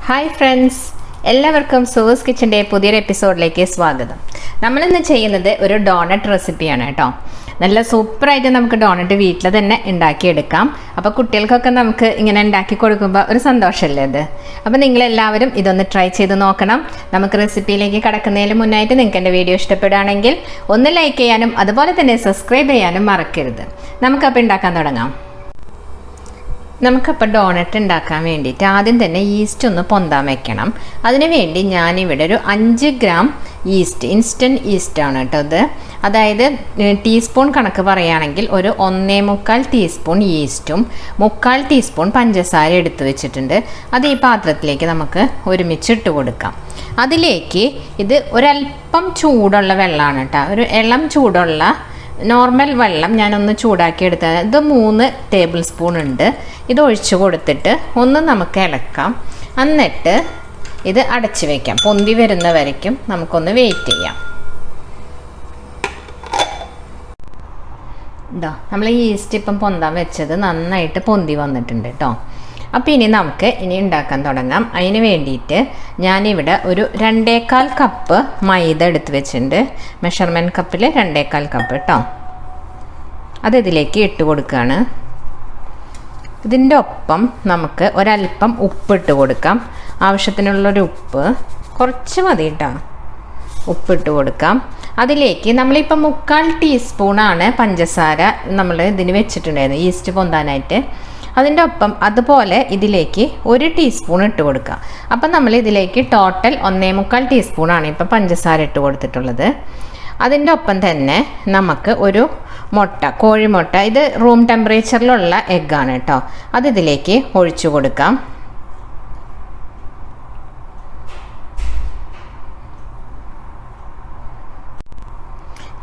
Hi friends, എല്ലാവർക്കും സൂവൂസ് കിച്ചൻ്റെ പുതിയൊരു എപ്പിസോഡിലേക്ക് സ്വാഗതം. നമ്മളിന്ന് ചെയ്യുന്നത് ഒരു ഡോണറ്റ് റെസിപ്പിയാണ് കേട്ടോ. നല്ല സൂപ്പറായിട്ട് നമുക്ക് ഡോണറ്റ് വീട്ടിൽ തന്നെ ഉണ്ടാക്കിയെടുക്കാം. അപ്പോൾ കുട്ടികൾക്കൊക്കെ നമുക്ക് ഇങ്ങനെ ഉണ്ടാക്കി കൊടുക്കുമ്പോൾ ഒരു സന്തോഷമല്ലേ അത്. അപ്പോൾ നിങ്ങളെല്ലാവരും ഇതൊന്ന് ട്രൈ ചെയ്ത് നോക്കണം. നമുക്ക് റെസിപ്പിയിലേക്ക് കടക്കുന്നതിന് മുന്നായിട്ട് നിങ്ങൾക്ക് എൻ്റെ വീഡിയോ ഇഷ്ടപ്പെടുകയാണെങ്കിൽ ഒന്ന് ലൈക്ക് ചെയ്യാനും അതുപോലെ തന്നെ സബ്സ്ക്രൈബ് ചെയ്യാനും മറക്കരുത്. നമുക്കപ്പോൾ ഉണ്ടാക്കാൻ തുടങ്ങാം. നമുക്കപ്പോൾ ഡോണറ്റ് ഉണ്ടാക്കാൻ വേണ്ടിയിട്ട് ആദ്യം തന്നെ ഈസ്റ്റ് ഒന്ന് പൊന്താൻ വെക്കണം. അതിന് വേണ്ടി ഞാനിവിടെ ഒരു 5 ഗ്രാം ഈസ്റ്റ്, ഇൻസ്റ്റൻറ്റ് ഈസ്റ്റാണ് കേട്ടോ ഇത്. അതായത് ടീസ്പൂൺ കണക്ക് പറയുകയാണെങ്കിൽ ഒരു 1.25 ടീസ്പൂൺ ഈസ്റ്റും 1/4 ടീസ്പൂൺ പഞ്ചസാര എടുത്ത് വെച്ചിട്ടുണ്ട്. അത് ഈ പാത്രത്തിലേക്ക് നമുക്ക് ഒരുമിച്ച് ഇട്ട് കൊടുക്കാം. അതിലേക്ക് ഇത് ഒരല്പം ചൂടുള്ള വെള്ളമാണ് കേട്ടോ, ഒരു ഇളം ചൂടുള്ള നോർമൽ വെള്ളം ഞാനൊന്ന് ചൂടാക്കി എടുത്തത്. ഇത് 3 ടേബിൾ സ്പൂൺ ഉണ്ട്. ഇത് ഒഴിച്ച് കൊടുത്തിട്ട് ഒന്ന് നമുക്ക് ഇളക്കാം. എന്നിട്ട് ഇത് അടച്ച് വയ്ക്കാം. പൊന്തി വരുന്ന വരയ്ക്കും നമുക്കൊന്ന് വെയിറ്റ് ചെയ്യാം. ഇതാ നമ്മൾ ഈസ്റ്റ് ഇപ്പം പൊന്താൻ വെച്ചത് നന്നായിട്ട് പൊന്തി വന്നിട്ടുണ്ട് കേട്ടോ. അപ്പോൾ ഇനി നമുക്ക് ഉണ്ടാക്കാൻ തുടങ്ങാം. അതിന് വേണ്ടിയിട്ട് ഞാനിവിടെ ഒരു 2.25 കപ്പ് മൈദ എടുത്ത് വെച്ചിട്ടുണ്ട്. മെഷർമെൻറ്റ് കപ്പിൽ 2.25 കപ്പ് കേട്ടോ. അതിലേക്ക് ഇട്ട് കൊടുക്കുകയാണ്. ഇതിൻ്റെ ഒപ്പം നമുക്ക് ഒരല്പം ഉപ്പിട്ട് കൊടുക്കാം. ആവശ്യത്തിനുള്ളൊരു ഉപ്പ്, കുറച്ച് മതി കേട്ടോ, ഉപ്പിട്ട് കൊടുക്കാം. അതിലേക്ക് നമ്മളിപ്പം 1/4 ടീസ്പൂണാണ് പഞ്ചസാര നമ്മൾ ഇതിന് വെച്ചിട്ടുണ്ടായിരുന്നു ഈസ്റ്റ് പൊന്താനായിട്ട്. അതിൻ്റെ ഒപ്പം അതുപോലെ ഇതിലേക്ക് 1 ടീസ്പൂൺ ഇട്ട് കൊടുക്കുക. അപ്പം നമ്മൾ ഇതിലേക്ക് ടോട്ടൽ 1.25 ടീസ്പൂണാണ് ഇപ്പം പഞ്ചസാര ഇട്ട് കൊടുത്തിട്ടുള്ളത്. അതിൻ്റെ ഒപ്പം തന്നെ നമുക്ക് ഒരു മുട്ട, കോഴിമുട്ട, ഇത് റൂം ടെമ്പറേച്ചറിലുള്ള എഗ്ഗാണ് കേട്ടോ, അത് ഇതിലേക്ക് ഒഴിച്ചു കൊടുക്കാം.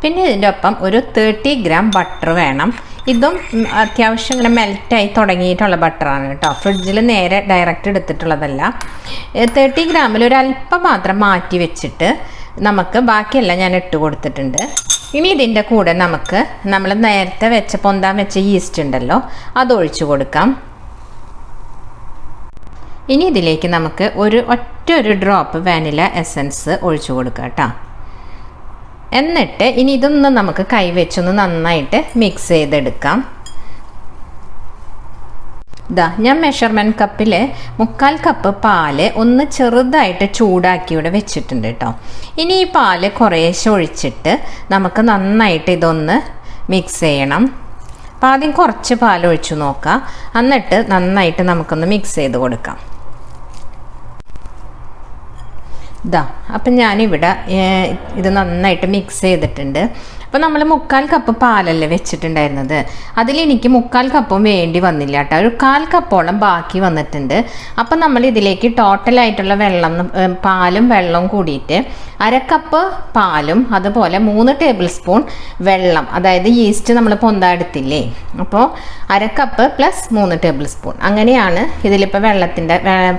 പിന്നെ ഇതിൻ്റെ ഒപ്പം ഒരു 30 ഗ്രാം ബട്ടർ വേണം. ഇതും അത്യാവശ്യം ഇങ്ങനെ മെൽറ്റായി തുടങ്ങിയിട്ടുള്ള ബട്ടറാണ് കേട്ടോ, ഫ്രിഡ്ജിൽ നേരെ ഡയറക്റ്റ് എടുത്തിട്ടുള്ളതല്ല. 30 ഗ്രാമിൽ ഒരല്പം മാത്രം മാറ്റി വെച്ചിട്ട് നമുക്ക് ബാക്കിയെല്ലാം ഞാൻ ഇട്ട് കൊടുത്തിട്ടുണ്ട്. ഇനി ഇതിൻ്റെ കൂടെ നമുക്ക് നമ്മൾ നേരത്തെ പൊന്താൻ വെച്ച ഈസ്റ്റ് ഉണ്ടല്ലോ, അത് ഒഴിച്ചു കൊടുക്കാം. ഇനി ഇതിലേക്ക് നമുക്ക് ഒരു ഡ്രോപ്പ് വാനില എസൻസ് ഒഴിച്ചു കൊടുക്കാം കേട്ടോ. എന്നിട്ട് ഇനി ഇതൊന്ന് നമുക്ക് കൈവച്ചൊന്ന് നന്നായിട്ട് മിക്സ് ചെയ്തെടുക്കാം. ഇതാ ഞാൻ മെഷർമെൻറ്റ് കപ്പിൽ 1/4 കപ്പ് പാല് ഒന്ന് ചെറുതായിട്ട് ചൂടാക്കി ഇവിടെ വെച്ചിട്ടുണ്ട് കേട്ടോ. ഇനി ഈ പാല് കുറേശ്ശെ ഒഴിച്ചിട്ട് നമുക്ക് നന്നായിട്ട് ഇതൊന്ന് മിക്സ് ചെയ്യണം. അപ്പം ആദ്യം കുറച്ച് പാൽ ഒഴിച്ചു നോക്കാം, എന്നിട്ട് നന്നായിട്ട് നമുക്കൊന്ന് മിക്സ് ചെയ്ത് കൊടുക്കാം. ഇതാ അപ്പം ഞാനിവിടെ ഇത് നന്നായിട്ട് മിക്സ് ചെയ്തിട്ടുണ്ട്. അപ്പോൾ നമ്മൾ 1/4 കപ്പ് പാലല്ലേ വെച്ചിട്ടുണ്ടായിരുന്നത്, അതിലെനിക്ക് 1/4 കപ്പും വേണ്ടി വന്നില്ല കേട്ടോ, ഒരു 1/4 കപ്പോളം ബാക്കി വന്നിട്ടുണ്ട്. അപ്പം നമ്മൾ ഇതിലേക്ക് ടോട്ടലായിട്ടുള്ള വെള്ളം, പാലും വെള്ളവും കൂടിയിട്ട് 1/2 കപ്പ് പാലും അതുപോലെ 3 ടേബിൾ സ്പൂൺ വെള്ളം, അതായത് ഈസ്റ്റ് നമ്മൾ പൊന്താടുത്തില്ലേ, അപ്പോൾ 1/2 കപ്പ് പ്ലസ് 3 ടേബിൾ സ്പൂൺ, അങ്ങനെയാണ് ഇതിലിപ്പോൾ വെള്ളത്തിൻ്റെ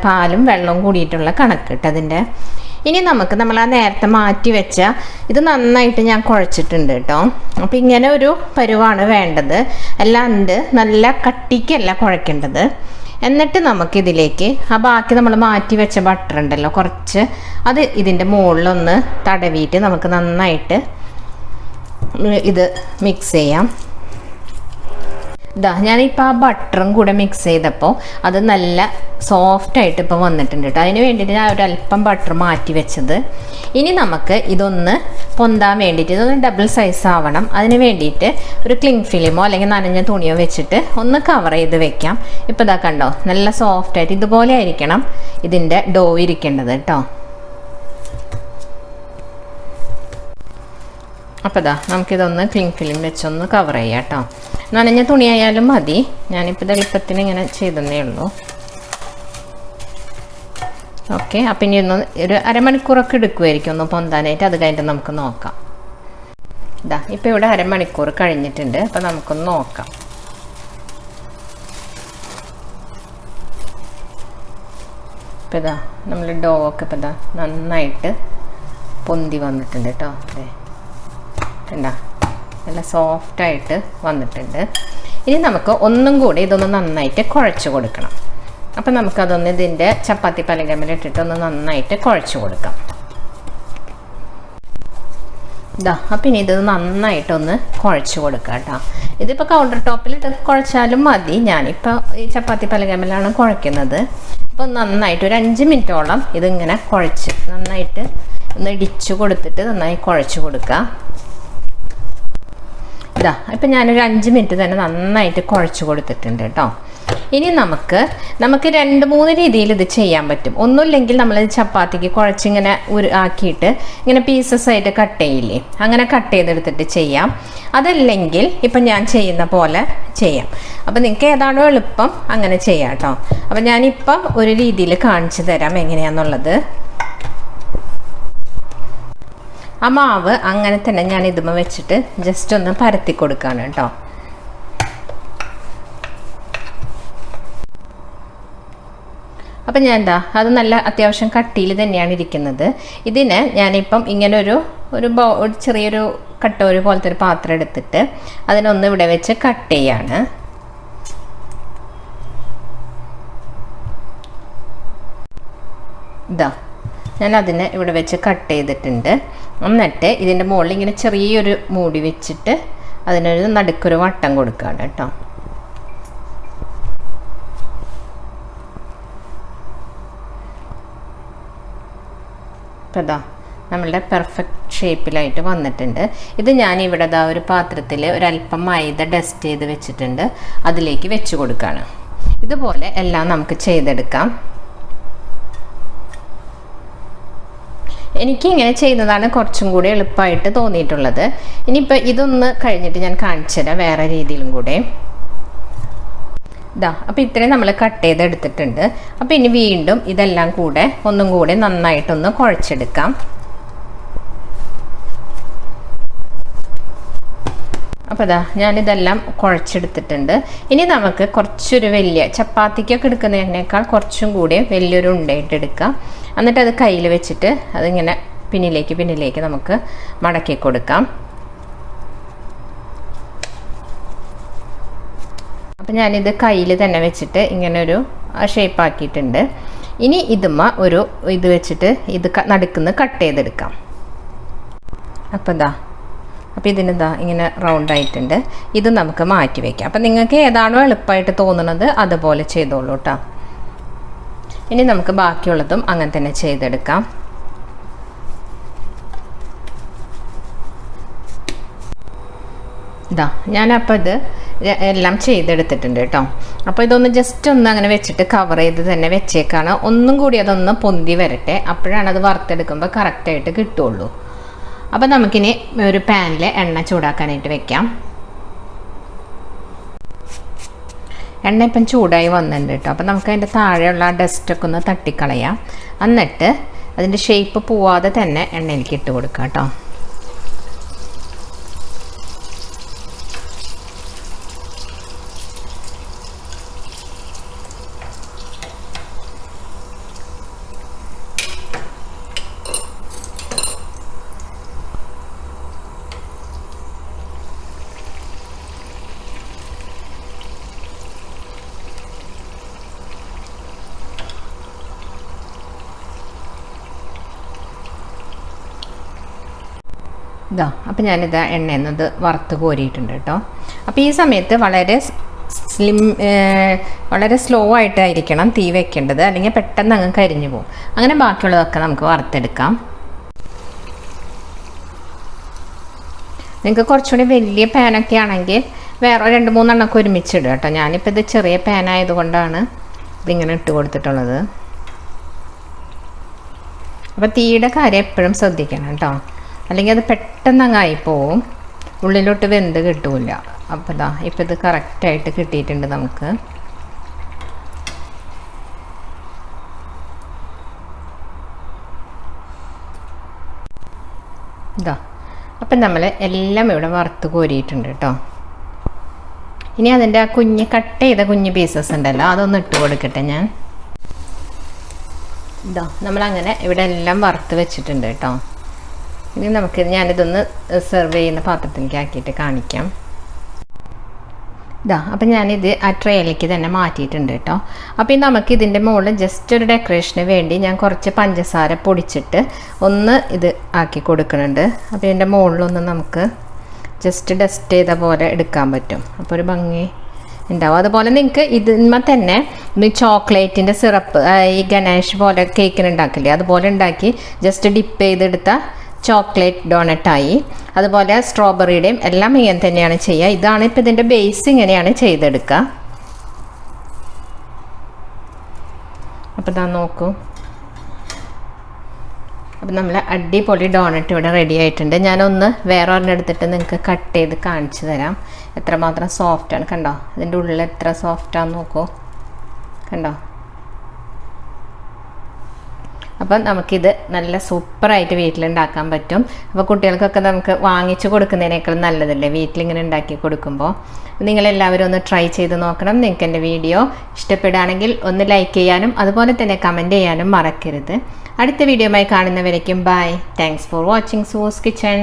പാലും വെള്ളവും കൂടിയിട്ടുള്ള കണക്ക് കേട്ടതിൻ്റെ. ഇനി നമ്മൾ ആ നേരത്തെ മാറ്റി വെച്ച ഇത് നന്നായിട്ട് ഞാൻ കുഴച്ചിട്ടുണ്ട് കേട്ടോ. അപ്പോൾ ഇങ്ങനെ ഒരു പരുവാണ് വേണ്ടത്, അല്ലാണ്ട് നല്ല കട്ടിക്കല്ല കുഴക്കേണ്ടത്. എന്നിട്ട് നമുക്കിതിലേക്ക് ആ ബാക്കി നമ്മൾ മാറ്റി വെച്ച ബട്ടർ ഉണ്ടല്ലോ കുറച്ച്, അത് ഇതിൻ്റെ മുകളിലൊന്ന് തടവിയിട്ട് നമുക്ക് നന്നായിട്ട് ഇത് മിക്സ് ചെയ്യാം. ഇതാ ഞാനിപ്പോൾ ആ ബട്ടറും കൂടെ മിക്സ് ചെയ്തപ്പോൾ അത് നല്ല സോഫ്റ്റായിട്ട് ഇപ്പോൾ വന്നിട്ടുണ്ട് കേട്ടോ. അതിന് വേണ്ടിയിട്ട് ഞാൻ ഒരല്പം ബട്ടർ മാറ്റി വെച്ചത്. ഇനി നമുക്ക് ഇതൊന്ന് പൊന്താൻ വേണ്ടിയിട്ട് ഇതൊന്ന് ഡബിൾ സൈസ് ആവണം. അതിന് വേണ്ടിയിട്ട് ഒരു ക്ലിങ് ഫിലിമോ അല്ലെങ്കിൽ നനഞ്ഞ തുണിയോ വെച്ചിട്ട് ഒന്ന് കവർ ചെയ്ത് വെക്കാം. ഇപ്പോൾ ഇതാ കണ്ടോ, നല്ല സോഫ്റ്റായിട്ട് ഇതുപോലെ ആയിരിക്കണം ഇതിൻ്റെ ഡോ ഇരിക്കേണ്ടത് കേട്ടോ. അപ്പോൾ ഇതാ നമുക്കിതൊന്ന് ക്ലിങ് ഫിലിം വെച്ചൊന്ന് കവർ ചെയ്യാം കേട്ടോ. നനഞ്ഞ തുണിയായാലും മതി, ഞാനിപ്പോൾ ഇത് എളുപ്പത്തിന് ഇങ്ങനെ ചെയ്തതേ ഉള്ളൂ. ഓക്കെ, അപ്പം ഇനി ഒരു അരമണിക്കൂറൊക്കെ എടുക്കുമായിരിക്കും ഒന്ന് പൊന്താനായിട്ട്. അത് കഴിഞ്ഞിട്ട് നമുക്ക് നോക്കാം. ഇതാ ഇപ്പോൾ ഇവിടെ അരമണിക്കൂർ കഴിഞ്ഞിട്ടുണ്ട്. അപ്പം നമുക്കൊന്ന് നോക്കാം. ഇപ്പം ഇതാ നമ്മൾ ഡോ ഒക്കെ ഇപ്പം ഇതാ നന്നായിട്ട് പൊന്തി വന്നിട്ടുണ്ട് കേട്ടോ. അതെ കണ്ടാ, നല്ല സോഫ്റ്റായിട്ട് വന്നിട്ടുണ്ട്. ഇനി നമുക്ക് ഒന്നും കൂടി ഇതൊന്ന് നന്നായിട്ട് കുഴച്ച് കൊടുക്കണം. അപ്പം നമുക്കതൊന്ന് ഇതിൻ്റെ ചപ്പാത്തി പലകമേലിട്ടിട്ടൊന്ന് നന്നായിട്ട് കുഴച്ച് കൊടുക്കാം. ഇതാ അപ്പം ഇനി ഇത് നന്നായിട്ടൊന്ന് കുഴച്ച് കൊടുക്കാം കേട്ടോ. ഇതിപ്പോൾ കൗണ്ടർ ടോപ്പിലിട്ട് കുഴച്ചാലും മതി. ഞാനിപ്പോൾ ഈ ചപ്പാത്തി പലകമേലാണ് കുഴയ്ക്കുന്നത്. അപ്പോൾ നന്നായിട്ട് ഒരു 5 മിനിറ്റോളം ഇതിങ്ങനെ കുഴച്ച് നന്നായിട്ട് ഒന്ന് ഇടിച്ചു കൊടുത്തിട്ട് നന്നായി കുഴച്ച് കൊടുക്കുക. ഇതാ ഇപ്പം ഞാനൊരു 5 മിനിറ്റ് തന്നെ നന്നായിട്ട് കുഴച്ച് കൊടുത്തിട്ടുണ്ട് കേട്ടോ. ഇനി നമുക്ക് 2-3 രീതിയിൽ ഇത് ചെയ്യാൻ പറ്റും. ഒന്നുമില്ലെങ്കിൽ നമ്മൾ ചപ്പാത്തിക്ക് കുഴച്ചിങ്ങനെ ആക്കിയിട്ട് ഇങ്ങനെ പീസസ് ആയിട്ട് കട്ട് ചെയ്യില്ലേ, അങ്ങനെ കട്ട് ചെയ്തെടുത്തിട്ട് ചെയ്യാം. അതല്ലെങ്കിൽ ഇപ്പം ഞാൻ ചെയ്യുന്ന പോലെ ചെയ്യാം. അപ്പം നിങ്ങൾക്ക് ഏതാണോ എളുപ്പം അങ്ങനെ ചെയ്യാം കേട്ടോ. അപ്പം ഞാനിപ്പം ഒരു രീതിയിൽ കാണിച്ചു തരാം എങ്ങനെയാണെന്നുള്ളത്. ആ മാവ് അങ്ങനെ തന്നെ ഞാൻ ഇതുമ്മ വെച്ചിട്ട് ജസ്റ്റ് ഒന്ന് പരത്തി കൊടുക്കുകയാണ് കേട്ടോ. അപ്പം ഞാൻ അത് നല്ല അത്യാവശ്യം കട്ടിയിൽ തന്നെയാണ് ഇരിക്കുന്നത്. ഇതിന് ഞാനിപ്പം ഇങ്ങനെ ഒരു ചെറിയൊരു കട്ടോര് പോലത്തെ ഒരു പാത്രം എടുത്തിട്ട് അതിനൊന്ന് ഇവിടെ വെച്ച് കട്ട് ചെയ്യാണ്. ഇതാ ഞാൻ അതിനെ ഇവിടെ വെച്ച് കട്ട് ചെയ്തിട്ടുണ്ട്. എന്നിട്ട് ഇതിൻ്റെ മുകളിൽ ഇങ്ങനെ ചെറിയൊരു മൂടി വെച്ചിട്ട് അതിനൊരു നടുക്കൊരു വട്ടം കൊടുക്കുകയാണ് കേട്ടോ. അപ്പോൾ ഇതാ നമ്മളുടെ പെർഫെക്റ്റ് ഷേപ്പിലായിട്ട് വന്നിട്ടുണ്ട്. ഇത് ഞാനിവിടെ ഒരു പാത്രത്തിൽ ഒരല്പം മൈദ ഡസ്റ്റ് ചെയ്ത് വെച്ചിട്ടുണ്ട്, അതിലേക്ക് വെച്ച് കൊടുക്കുകയാണ്. ഇതുപോലെ എല്ലാം നമുക്ക് ചെയ്തെടുക്കാം. എനിക്കിങ്ങനെ ചെയ്യുന്നതാണ് കുറച്ചും കൂടി എളുപ്പമായിട്ട് തോന്നിയിട്ടുള്ളത്. ഇനിയിപ്പോൾ ഇതൊന്ന് കഴിഞ്ഞിട്ട് ഞാൻ കാണിച്ചു തരാം വേറെ രീതിയിലും കൂടെ. ഇതാ അപ്പോൾ ഇത്രയും നമ്മൾ കട്ട് ചെയ്തെടുത്തിട്ടുണ്ട്. അപ്പോൾ ഇനി വീണ്ടും ഇതെല്ലാം കൂടെ ഒന്നും കൂടെ നന്നായിട്ടൊന്ന് കുഴച്ചെടുക്കാം. അപ്പോൾ ഇതാ ഞാനിതെല്ലാം കുഴച്ചെടുത്തിട്ടുണ്ട്. ഇനി നമുക്ക് കുറച്ചൊരു വലിയ ചപ്പാത്തിക്കൊക്കെ എടുക്കുന്നതിനേക്കാൾ കുറച്ചും കൂടി വലിയൊരു ഉണ്ടയായിട്ട് എടുക്കാം. എന്നിട്ട് അത് കയ്യിൽ വെച്ചിട്ട് അതിങ്ങനെ പിന്നിലേക്ക് നമുക്ക് മടക്കി കൊടുക്കാം. അപ്പം ഞാനിത് കയ്യിൽ തന്നെ വെച്ചിട്ട് ഇങ്ങനൊരു ഷേപ്പാക്കിയിട്ടുണ്ട്. ഇനി ഇതുമ്മ ഇത് വെച്ചിട്ട് ഇത് നടുക്കുന്ന് കട്ട് ചെയ്തെടുക്കാം. അപ്പോൾ ഇതിനെന്താ ഇങ്ങനെ റൗണ്ടായിട്ടുണ്ട്. ഇത് നമുക്ക് മാറ്റി വയ്ക്കാം. അപ്പം നിങ്ങൾക്ക് ഏതാണോ എളുപ്പമായിട്ട് തോന്നുന്നത് അതുപോലെ ചെയ്തോളൂ കേട്ടോ. ഇനി നമുക്ക് ബാക്കിയുള്ളതും അങ്ങനെ തന്നെ ചെയ്തെടുക്കാം. ഞാനപ്പോൾ ഇത് എല്ലാം ചെയ്തെടുത്തിട്ടുണ്ട് കേട്ടോ. അപ്പോൾ ഇതൊന്ന് ജസ്റ്റ് ഒന്ന് അങ്ങനെ വെച്ചിട്ട് കവർ ചെയ്ത് തന്നെ വെച്ചേക്കാണ്. ഒന്നും കൂടി അതൊന്ന് പൊന്തി വരട്ടെ, അപ്പോഴാണ് അത് വറുത്തെടുക്കുമ്പോൾ കറക്റ്റായിട്ട് കിട്ടുള്ളൂ. അപ്പോൾ നമുക്കിനി ഒരു പാനിൽ എണ്ണ ചൂടാക്കാനായിട്ട് വെക്കാം. എണ്ണ ഇപ്പം ചൂടായി വന്നിട്ടുണ്ട് കേട്ടോ. അപ്പോൾ നമുക്ക് അതിൻ്റെ താഴെയുള്ള ഡസ്റ്റൊക്കെ ഒന്ന് തട്ടിക്കളയാം. എന്നിട്ട് അതിൻ്റെ ഷേപ്പ് പോവാതെ തന്നെ എണ്ണയിലേക്ക് ഇട്ട് കൊടുക്കാം കേട്ടോ. അപ്പോൾ ഞാനിത് എണ്ണയെന്നത് വറുത്ത് കോരിയിട്ടുണ്ട് കേട്ടോ. അപ്പോൾ ഈ സമയത്ത് വളരെ സ്ലോ ആയിട്ടായിരിക്കണം തീ വെക്കേണ്ടത്, അല്ലെങ്കിൽ പെട്ടെന്ന് അങ്ങ് കരിഞ്ഞു പോകും. അങ്ങനെ ബാക്കിയുള്ളതൊക്കെ നമുക്ക് വറുത്തെടുക്കാം. നിങ്ങൾക്ക് കുറച്ചുകൂടി വലിയ പാനൊക്കെ ആണെങ്കിൽ വേറെ 2-3 എണ്ണമൊക്കെ ഒരുമിച്ചിടുക കേട്ടോ. ഞാനിപ്പോൾ ഇത് ചെറിയ പാനായതുകൊണ്ടാണ് ഇതിങ്ങനെ ഇട്ട് കൊടുത്തിട്ടുള്ളത്. അപ്പോൾ തീയുടെ കാര്യം എപ്പോഴും ശ്രദ്ധിക്കണം കേട്ടോ, അല്ലെങ്കിൽ അത് പെട്ടെന്ന് അങ്ങായി പോവും, ഉള്ളിലോട്ട് വെന്ത് കിട്ടൂല. അപ്പോൾ ഇപ്പോൾ ഇത് കറക്റ്റായിട്ട് കിട്ടിയിട്ടുണ്ട് നമുക്ക്. അപ്പം നമ്മൾ എല്ലാം ഇവിടെ വറുത്ത് കോരിയിട്ടുണ്ട് കേട്ടോ. ഇനി അതിൻ്റെ ആ കട്ട് ചെയ്ത കുഞ്ഞ് പീസസ് ഉണ്ടല്ലോ, അതൊന്ന് ഇട്ട് കൊടുക്കട്ടെ ഞാൻ. നമ്മളങ്ങനെ ഇവിടെ എല്ലാം വറുത്ത് വെച്ചിട്ടുണ്ട് കേട്ടോ. ഇനി ഞാനിതൊന്ന് സെർവ് ചെയ്യുന്ന പാത്രത്തിലേക്ക് ആക്കിയിട്ട് കാണിക്കാം. ഇതാ അപ്പം ഞാനിത് ആ ട്രേയിലേക്ക് തന്നെ മാറ്റിയിട്ടുണ്ട് കേട്ടോ. അപ്പോൾ നമുക്ക് ഇതിൻ്റെ മുകളിൽ ജസ്റ്റ് ഒരു ഡെക്കറേഷന് വേണ്ടി ഞാൻ കുറച്ച് പഞ്ചസാര പൊടിച്ചിട്ട് ഒന്ന് ഇത് ആക്കി കൊടുക്കുന്നുണ്ട്. അപ്പോൾ ഇതിൻ്റെ മുകളിലൊന്ന് നമുക്ക് ജസ്റ്റ് ഡസ്റ്റ് ചെയ്ത പോലെ എടുക്കാൻ പറ്റും. അപ്പോൾ ഒരു ഭംഗി ഉണ്ടാവും. അതുപോലെ നിങ്ങൾക്ക് ഇതിന്മേ തന്നെ ചോക്ലേറ്റിൻ്റെ സിറപ്പ് ഈ ഗണേഷ് പോലെ കേക്കിന് ഉണ്ടാക്കില്ലേ, അതുപോലെ ഉണ്ടാക്കി ജസ്റ്റ് ഡിപ്പ് ചെയ്തെടുത്ത ചോക്ലേറ്റ് ഡോണറ്റായി. അതുപോലെ സ്ട്രോബെറിയുടെയും എല്ലാം ഇങ്ങനെ തന്നെയാണ് ചെയ്യുക. ഇതാണ് ഇപ്പോൾ ഇതിൻ്റെ ബേസ്, ഇങ്ങനെയാണ് ചെയ്തെടുക്കുക. അപ്പോൾ ഇതാ നോക്കൂ. അപ്പം നമ്മൾ അടിപൊളി ഡോണറ്റ് ഇവിടെ റെഡി ആയിട്ടുണ്ട്. ഞാനൊന്ന് വേറെ ഒരെണ്ണം എടുത്തിട്ട് നിങ്ങൾക്ക് കട്ട് ചെയ്ത് കാണിച്ചു തരാം എത്രമാത്രം സോഫ്റ്റാണ്. കണ്ടോ ഇതിൻ്റെ ഉള്ളിൽ എത്ര സോഫ്റ്റാന്ന് നോക്കൂ, കണ്ടോ. അപ്പം നമുക്കിത് നല്ല സൂപ്പറായിട്ട് വീട്ടിലുണ്ടാക്കാൻ പറ്റും. അപ്പോൾ കുട്ടികൾക്കൊക്കെ നമുക്ക് വാങ്ങിച്ചു കൊടുക്കുന്നതിനേക്കാൾ നല്ലതല്ലേ വീട്ടിലിങ്ങനെ ഉണ്ടാക്കി കൊടുക്കുമ്പോൾ. നിങ്ങളെല്ലാവരും ഒന്ന് ട്രൈ ചെയ്ത് നോക്കണം. നിങ്ങൾക്ക് എൻ്റെ വീഡിയോ ഇഷ്ടപ്പെടുകയാണെങ്കിൽ ഒന്ന് ലൈക്ക് ചെയ്യാനും അതുപോലെ തന്നെ കമൻറ്റ് ചെയ്യാനും മറക്കരുത്. അടുത്ത വീഡിയോയുമായി കാണുന്നവരേക്കും bye. Thanks for watching Sue's kitchen.